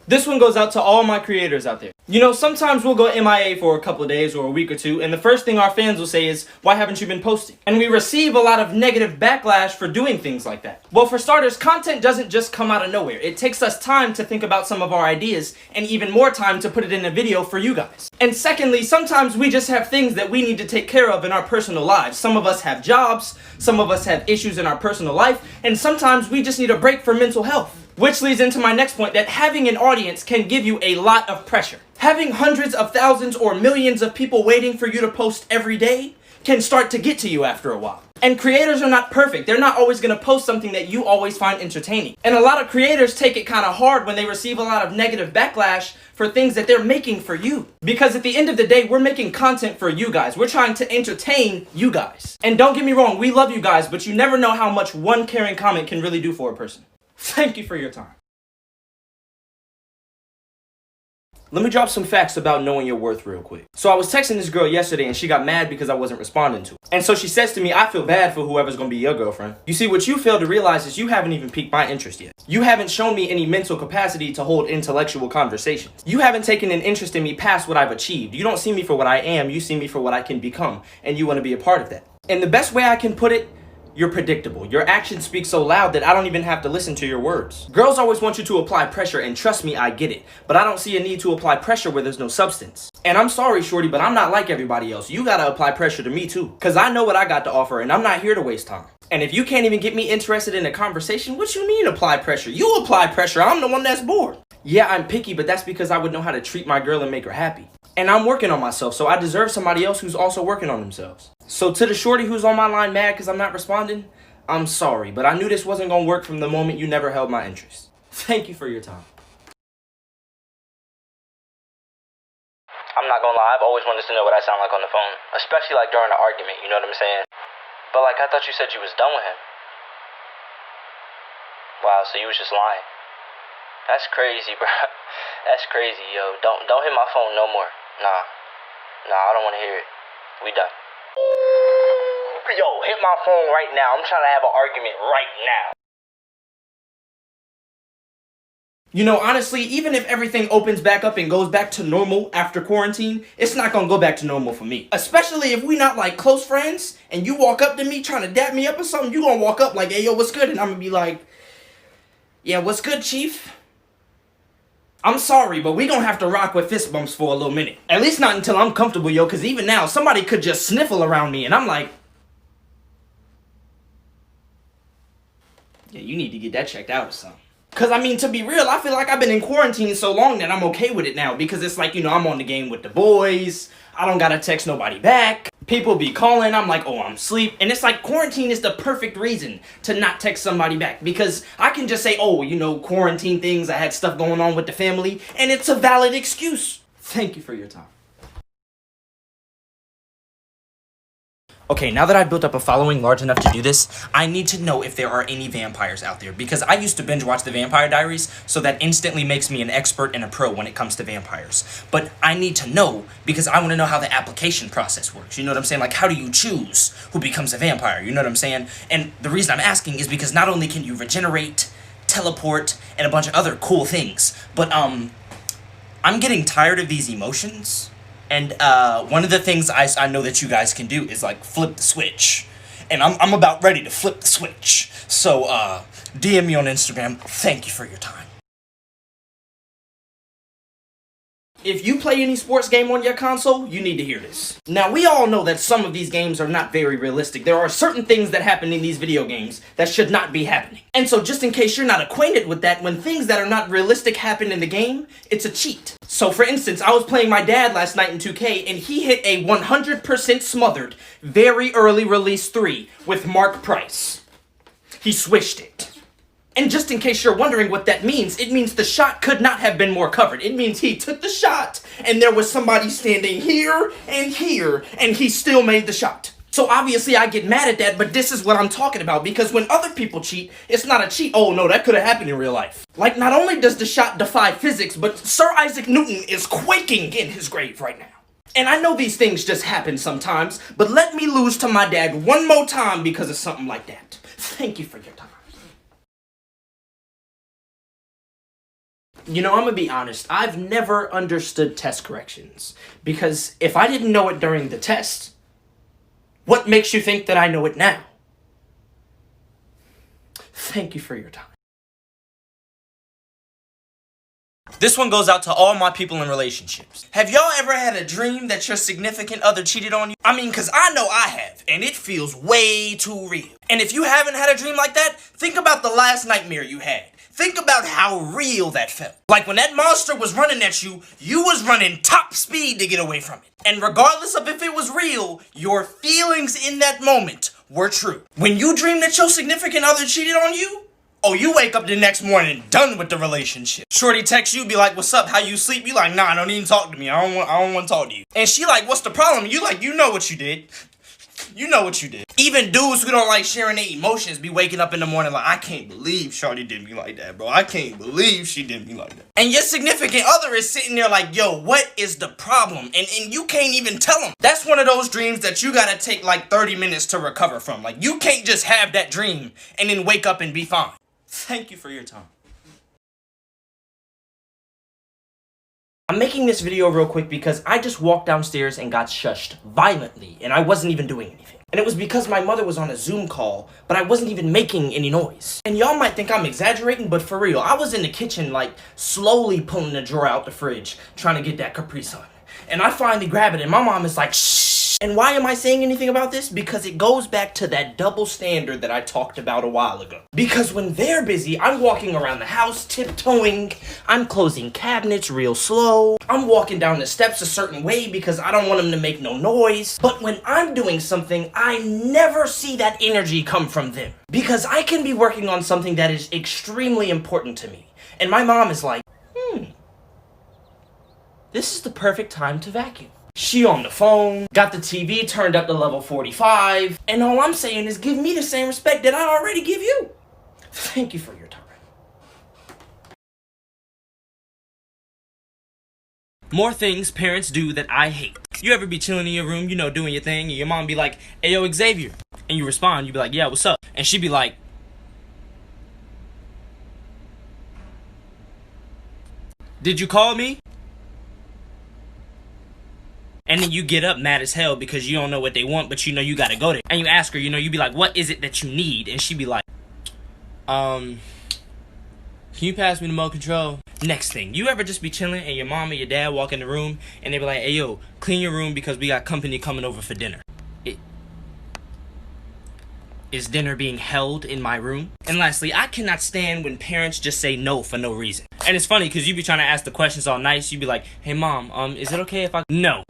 This one goes out to all my creators out there. You know, sometimes we'll go MIA for a couple of days or a week or two, and the first thing our fans will say is, why haven't you been posting? And we receive a lot of negative backlash for doing things like that. Well, for starters, content doesn't just come out of nowhere. It takes us time to think about some of our ideas, and even more time to put it in a video for you guys. And secondly, sometimes we just have things that we need to take care of in our personal lives. Some of us have jobs, some of us have issues in our personal life, and sometimes we just need a break for mental health. Which leads into my next point, that having an audience can give you a lot of pressure. Having hundreds of thousands or millions of people waiting for you to post every day can start to get to you after a while. And creators are not perfect. They're not always going to post something that you always find entertaining. And a lot of creators take it kind of hard when they receive a lot of negative backlash for things that they're making for you. Because at the end of the day, we're making content for you guys. We're trying to entertain you guys. And don't get me wrong, we love you guys, but you never know how much one caring comment can really do for a person. Thank you for your time. Let me drop some facts about knowing your worth real quick. So I was texting this girl yesterday and she got mad because I wasn't responding to her. And so she says to me, I feel bad for whoever's gonna be your girlfriend. You see, what you fail to realize is you haven't even piqued my interest yet. You haven't shown me any mental capacity to hold intellectual conversations. You haven't taken an interest in me past what I've achieved. You don't see me for what I am, you see me for what I can become. And you wanna be a part of that. And the best way I can put it, you're predictable. Your actions speak so loud that I don't even have to listen to your words. Girls always want you to apply pressure, and trust me, I get it. But I don't see a need to apply pressure where there's no substance. And I'm sorry, shorty, but I'm not like everybody else. You gotta apply pressure to me too. Cause I know what I got to offer, and I'm not here to waste time. And if you can't even get me interested in a conversation, what you mean apply pressure? You apply pressure, I'm the one that's bored. Yeah, I'm picky, but that's because I would know how to treat my girl and make her happy. And I'm working on myself, so I deserve somebody else who's also working on themselves. So to the shorty who's on my line mad because I'm not responding, I'm sorry, but I knew this wasn't gonna work from the moment you never held my interest. Thank you for your time. I'm not gonna lie, I've always wanted to know what I sound like on the phone. Especially like during an argument, you know what I'm saying? But like, I thought you said you was done with him. Wow, so you was just lying. That's crazy, bro. That's crazy, yo. Don't hit my phone no more. Nah, I don't wanna hear it. We done. Yo, hit my phone right now. I'm trying to have an argument right now. You know, honestly, even if everything opens back up and goes back to normal after quarantine, it's not gonna go back to normal for me. Especially if we not like close friends and you walk up to me trying to dap me up or something, you gonna walk up like, hey, yo, what's good? And I'm gonna be like, yeah, what's good, chief? I'm sorry, but we gonna have to rock with fist bumps for a little minute. At least not until I'm comfortable, yo, because even now, somebody could just sniffle around me and I'm like, yeah, you need to get that checked out or something. Because, I mean, to be real, I feel like I've been in quarantine so long that I'm okay with it now. Because it's like, you know, I'm on the game with the boys. I don't gotta text nobody back. People be calling. I'm like, oh, I'm asleep. And it's like quarantine is the perfect reason to not text somebody back. Because I can just say, oh, you know, quarantine things. I had stuff going on with the family. And it's a valid excuse. Thank you for your time. Okay, now that I've built up a following large enough to do this, I need to know if there are any vampires out there, because I used to binge watch The Vampire Diaries, so that instantly makes me an expert and a pro when it comes to vampires. But I need to know, because I want to know how the application process works, you know what I'm saying? Like, how do you choose who becomes a vampire, you know what I'm saying? And the reason I'm asking is because not only can you regenerate, teleport, and a bunch of other cool things, but, I'm getting tired of these emotions. And one of the things I know that you guys can do is like flip the switch. And I'm about ready to flip the switch. So DM me on Instagram. Thank you for your time. If you play any sports game on your console, you need to hear this. Now, we all know that some of these games are not very realistic. There are certain things that happen in these video games that should not be happening. And so just in case you're not acquainted with that, when things that are not realistic happen in the game, it's a cheat. So for instance, I was playing my dad last night in 2K, and he hit a 100% smothered, very early release 3 with Mark Price. He swished it. And just in case you're wondering what that means, it means the shot could not have been more covered. It means he took the shot, and there was somebody standing here, and he still made the shot. So obviously I get mad at that, but this is what I'm talking about, because when other people cheat, it's not a cheat. Oh no, that could have happened in real life. Like, not only does the shot defy physics, but Sir Isaac Newton is quaking in his grave right now. And I know these things just happen sometimes, but let me lose to my dad one more time because of something like that. Thank you for your time. You know, I'm gonna be honest. I've never understood test corrections. Because if I didn't know it during the test, what makes you think that I know it now? Thank you for your time. This one goes out to all my people in relationships. Have y'all ever had a dream that your significant other cheated on you? I mean, cause I know I have, and it feels way too real. And if you haven't had a dream like that, think about the last nightmare you had. Think about how real that felt. Like when that monster was running at you, you was running top speed to get away from it. And regardless of if it was real, your feelings in that moment were true. When you dream that your significant other cheated on you, oh, you wake up the next morning done with the relationship. Shorty texts you, be like, what's up, how you sleep? You like, nah, don't even talk to me. I don't want to talk to you. And she like, what's the problem? You like, you know what you did. You know what you did. Even dudes who don't like sharing their emotions be waking up in the morning like, I can't believe Shorty did me like that, bro. I can't believe she did me like that. And your significant other is sitting there like, yo, what is the problem? And you can't even tell them. That's one of those dreams that you gotta take like 30 minutes to recover from. Like, you can't just have that dream and then wake up and be fine. Thank you for your time. I'm making this video real quick because I just walked downstairs and got shushed violently, and I wasn't even doing anything. And it was because my mother was on a Zoom call, but I wasn't even making any noise. And y'all might think I'm exaggerating, but for real, I was in the kitchen like slowly pulling the drawer out the fridge, trying to get that Capri Sun. And I finally grab it, and my mom is like, shh. And why am I saying anything about this? Because it goes back to that double standard that I talked about a while ago. Because when they're busy, I'm walking around the house tiptoeing, I'm closing cabinets real slow, I'm walking down the steps a certain way because I don't want them to make no noise. But when I'm doing something, I never see that energy come from them. Because I can be working on something that is extremely important to me. And my mom is like, this is the perfect time to vacuum. She on the phone, got the TV turned up to level 45, and all I'm saying is give me the same respect that I already give you. Thank you for your time. More things parents do that I hate. You ever be chilling in your room, you know, doing your thing, and your mom be like, hey, yo, Xavier. And you respond, you be like, yeah, what's up? And she be like, did you call me? And then you get up mad as hell because you don't know what they want, but you know you gotta go there. And you ask her, you know, you be like, what is it that you need? And she be like, can you pass me the remote control? Next thing, you ever just be chilling and your mom and your dad walk in the room and they be like, hey, yo, clean your room because we got company coming over for dinner. Is dinner being held in my room? And lastly, I cannot stand when parents just say no for no reason. And it's funny because you be trying to ask the questions all nice. You be like, hey, mom, is it okay if I... No.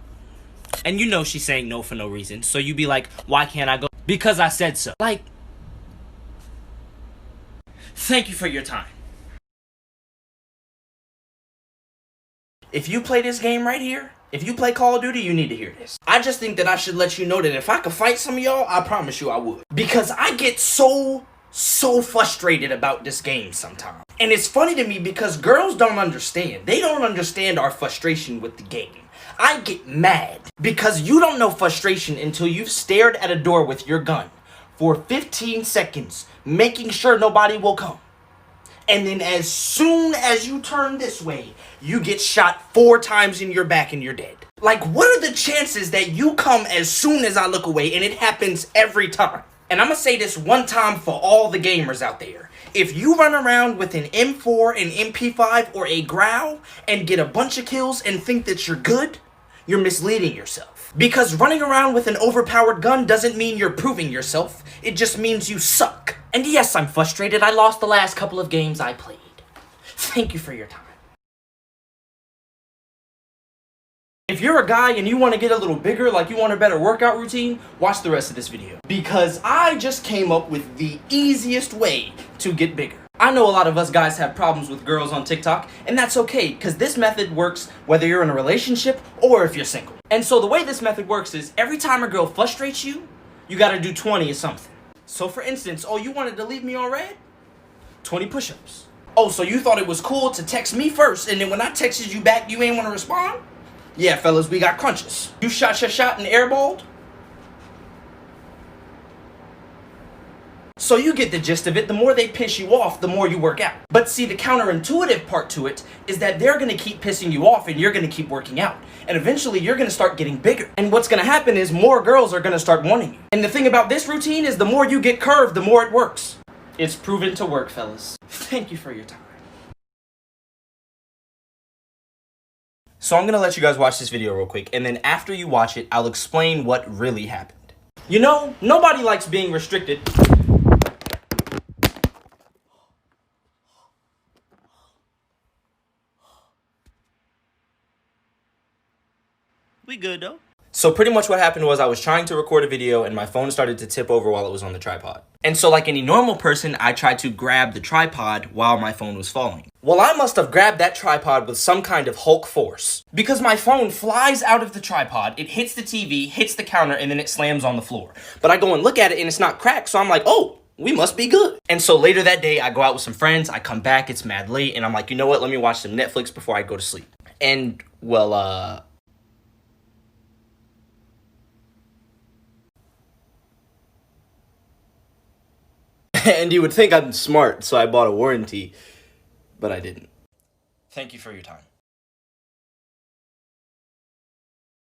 And you know she's saying no for no reason. So you be like, why can't I go? Because I said so. Like, thank you for your time. If you play this game right here, if you play Call of Duty, you need to hear this. I just think that I should let you know that if I could fight some of y'all, I promise you I would. Because I get so frustrated about this game sometimes. And it's funny to me because girls don't understand. They don't understand our frustration with the game. I get mad because you don't know frustration until you've stared at a door with your gun for 15 seconds, making sure nobody will come. And then as soon as you turn this way, you get shot 4 times in your back and you're dead. Like, what are the chances that you come as soon as I look away? And it happens every time. And I'm gonna say this one time for all the gamers out there. If you run around with an M4, an MP5, or a Growl and get a bunch of kills and think that you're good, you're misleading yourself. Because running around with an overpowered gun doesn't mean you're proving yourself. It just means you suck. And yes, I'm frustrated. I lost the last couple of games I played. Thank you for your time. If you're a guy and you want to get a little bigger, like you want a better workout routine, watch the rest of this video. Because I just came up with the easiest way to get bigger. I know a lot of us guys have problems with girls on TikTok, and that's okay, because this method works whether you're in a relationship or if you're single. And so the way this method works is every time a girl frustrates you, you gotta do 20 or something. So for instance, oh, you wanted to leave me on red? 20 push-ups. Oh, so you thought it was cool to text me first, and then when I texted you back, you ain't want to respond? Yeah, fellas, we got crunches. You shot your shot and airballed? So you get the gist of it. The more they piss you off, the more you work out. But see, the counterintuitive part to it is that they're gonna keep pissing you off and you're gonna keep working out. And eventually you're gonna start getting bigger. And what's gonna happen is more girls are gonna start wanting you. And the thing about this routine is the more you get curved, the more it works. It's proven to work, fellas. Thank you for your time. So I'm gonna let you guys watch this video real quick, and then after you watch it, I'll explain what really happened. You know, nobody likes being restricted. We good though. So pretty much what happened was I was trying to record a video and my phone started to tip over while it was on the tripod. And so like any normal person, I tried to grab the tripod while my phone was falling. Well, I must have grabbed that tripod with some kind of Hulk force. Because my phone flies out of the tripod, it hits the TV, hits the counter, and then it slams on the floor. But I go and look at it and it's not cracked, so I'm like, oh, we must be good. And so later that day, I go out with some friends, I come back, it's mad late, and I'm like, you know what, let me watch some Netflix before I go to sleep. And, well, and you would think I'm smart, so I bought a warranty, but I didn't. Thank you for your time.